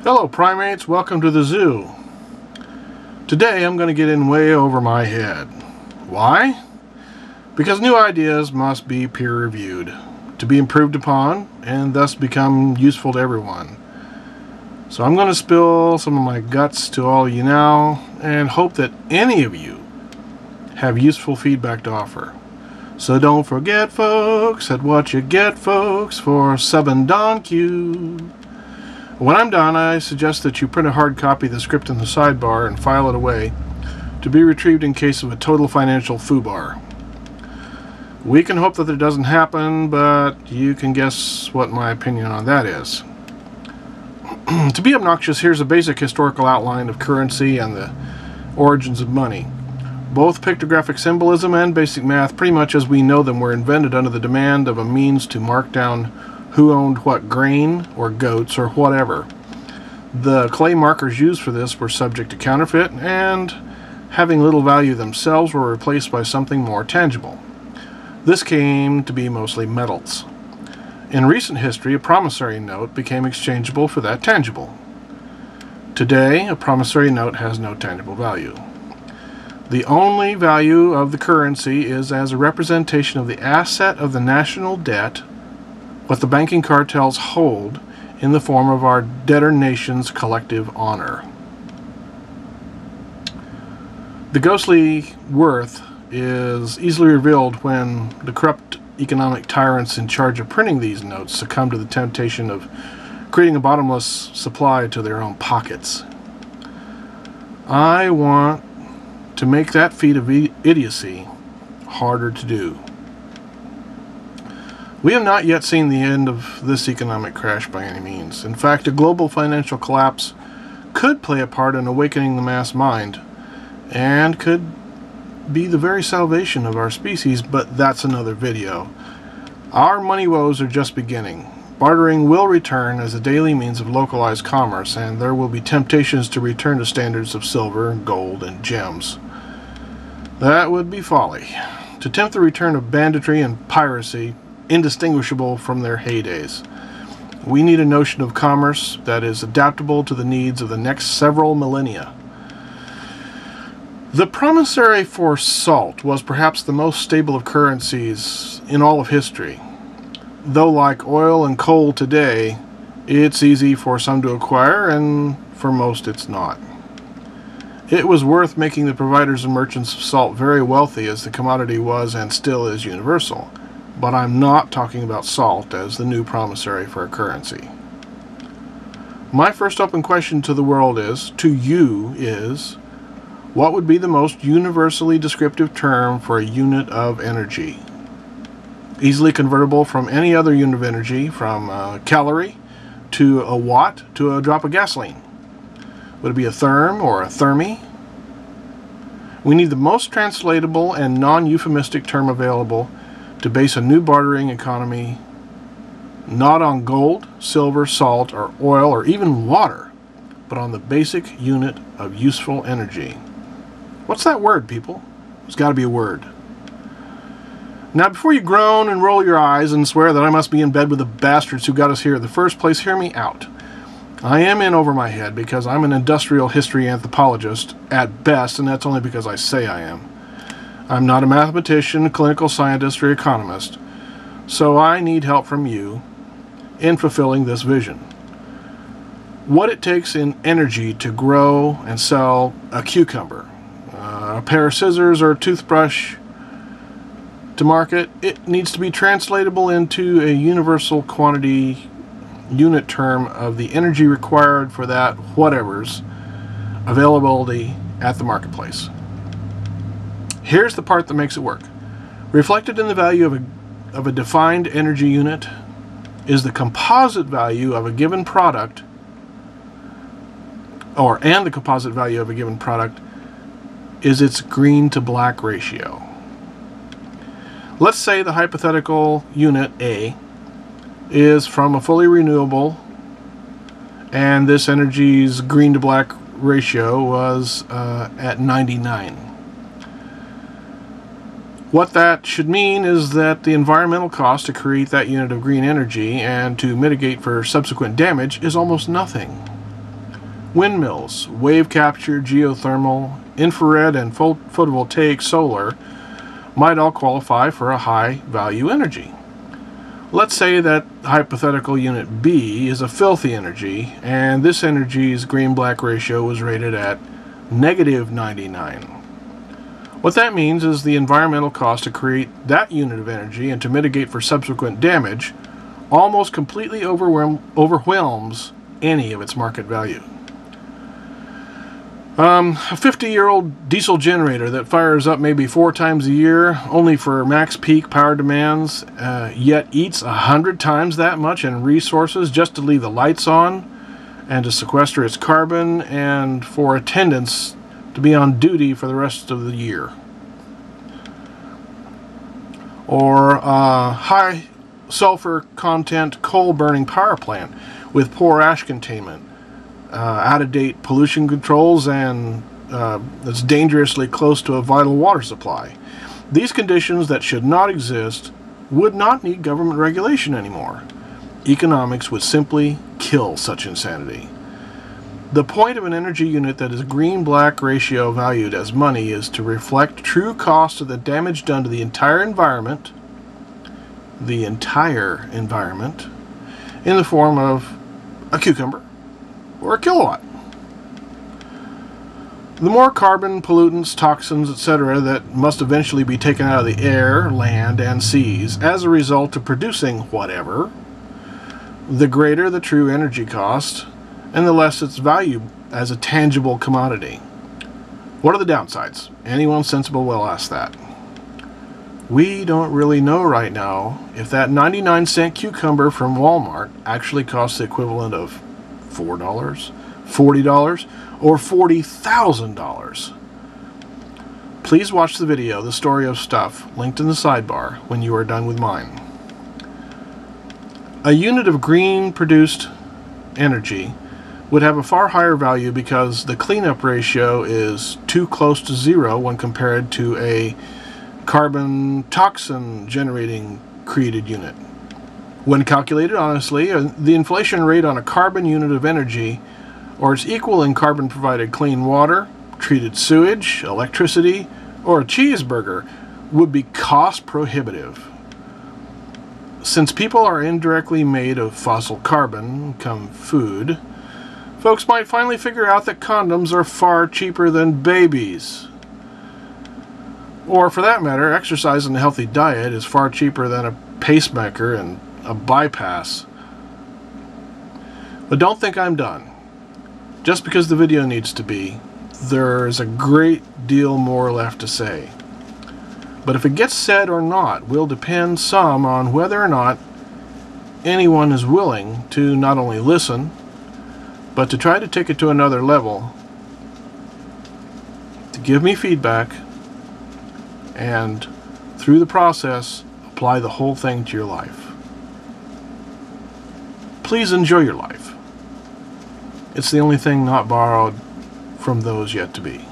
Hello primates, welcome to the zoo. Today I'm going to get in way over my head. Why? Because new ideas must be peer-reviewed to be improved upon and thus become useful to everyone. So I'm going to spill some of my guts to all of you now and hope that any of you have useful feedback to offer. So don't forget folks, that's what you get folks for subbing Don Q. When I'm done, I suggest that you print a hard copy of the script in the sidebar and file it away to be retrieved in case of a total financial foobar. We can hope that it doesn't happen, but you can guess what my opinion on that is. To be obnoxious, here's a basic historical outline of currency and the origins of money. Both pictographic symbolism and basic math, pretty much as we know them, were invented under the demand of a means to mark down who owned what grain or goats or whatever. The clay markers used for this were subject to counterfeit and, having little value themselves, were replaced by something more tangible. This came to be mostly metals. In recent history, a promissory note became exchangeable for that tangible. Today, a promissory note has no tangible value. The only value of the currency is as a representation of the asset of the national debt, what the banking cartels hold in the form of our debtor nation's collective honor. The ghostly worth is easily revealed when the corrupt economic tyrants in charge of printing these notes succumb to the temptation of creating a bottomless supply to their own pockets. I want to make that feat of idiocy harder to do. We have not yet seen the end of this economic crash by any means. In fact, a global financial collapse could play a part in awakening the mass mind and could be the very salvation of our species, but that's another video. Our money woes are just beginning. Bartering will return as a daily means of localized commerce, and there will be temptations to return to standards of silver, gold, and gems. That would be folly. To tempt the return of banditry and piracy, indistinguishable from their heydays. We need a notion of commerce that is adaptable to the needs of the next several millennia. The promissory for salt was perhaps the most stable of currencies in all of history. Though like oil and coal today, it's easy for some to acquire and for most it's not. It was worth making the providers and merchants of salt very wealthy, as the commodity was and still is universal. But I'm not talking about salt as the new promissory for a currency. My first open question to the world is, what would be the most universally descriptive term for a unit of energy? Easily convertible from any other unit of energy, from a calorie to a watt to a drop of gasoline. Would it be a therm or a thermie? We need the most translatable and non-euphemistic term available to base a new bartering economy not on gold, silver, salt, or oil, or even water, but on the basic unit of useful energy. What's that word, people? There's got to be a word. Now, before you groan and roll your eyes and swear that I must be in bed with the bastards who got us here in the first place, hear me out. I am in over my head because I'm an industrial history anthropologist at best, and that's only because I say I am. I'm not a mathematician, clinical scientist, or economist, so I need help from you in fulfilling this vision. What it takes in energy to grow and sell a cucumber, a pair of scissors, or a toothbrush to market, it needs to be translatable into a universal quantity unit term of the energy required for that whatever's availability at the marketplace. Here's the part that makes it work. Reflected in the value of a defined energy unit is the composite value of a given product, and the composite value of a given product is its green to black ratio. Let's say the hypothetical unit A is from a fully renewable, and this energy's green to black ratio was at 99. What that should mean is that the environmental cost to create that unit of green energy and to mitigate for subsequent damage is almost nothing. Windmills, wave capture, geothermal, infrared, and photovoltaic solar might all qualify for a high-value energy. Let's say that hypothetical unit B is a filthy energy, and this energy's green-black ratio was rated at -99. What that means is the environmental cost to create that unit of energy and to mitigate for subsequent damage almost completely overwhelms any of its market value. A 50-year-old diesel generator that fires up maybe 4 times a year, only for max peak power demands, yet eats 100 times that much in resources just to leave the lights on and to sequester its carbon and for attendants to be on duty for the rest of the year. Or a high sulfur content coal burning power plant with poor ash containment, out-of-date pollution controls, and that's dangerously close to a vital water supply. These conditions that should not exist would not need government regulation anymore. Economics would simply kill such insanity. The point of an energy unit that is green-black ratio valued as money is to reflect true cost of the damage done to the entire environment, in the form of a cucumber or a kilowatt. The more carbon, pollutants, toxins, etc. that must eventually be taken out of the air, land, and seas as a result of producing whatever, the greater the true energy cost and the less its value as a tangible commodity. What are the downsides? Anyone sensible will ask that. We don't really know right now if that 99-cent cucumber from Walmart actually costs the equivalent of $4, $40, or $40,000. Please watch the video, The Story of Stuff, linked in the sidebar when you are done with mine. A unit of green produced energy would have a far higher value because the cleanup ratio is too close to zero when compared to a carbon toxin generating created unit. When calculated honestly, the inflation rate on a carbon unit of energy, or its equal in carbon provided clean water, treated sewage, electricity, or a cheeseburger, would be cost prohibitive. Since people are indirectly made of fossil carbon, come food, folks might finally figure out that condoms are far cheaper than babies. Or for that matter, exercise and a healthy diet is far cheaper than a pacemaker and a bypass. But don't think I'm done. Just because the video needs to be, there's a great deal more left to say. But if it gets said or not will depend some on whether or not anyone is willing to not only listen, but to try to take it to another level, to give me feedback, and through the process, apply the whole thing to your life. Please enjoy your life. It's the only thing not borrowed from those yet to be.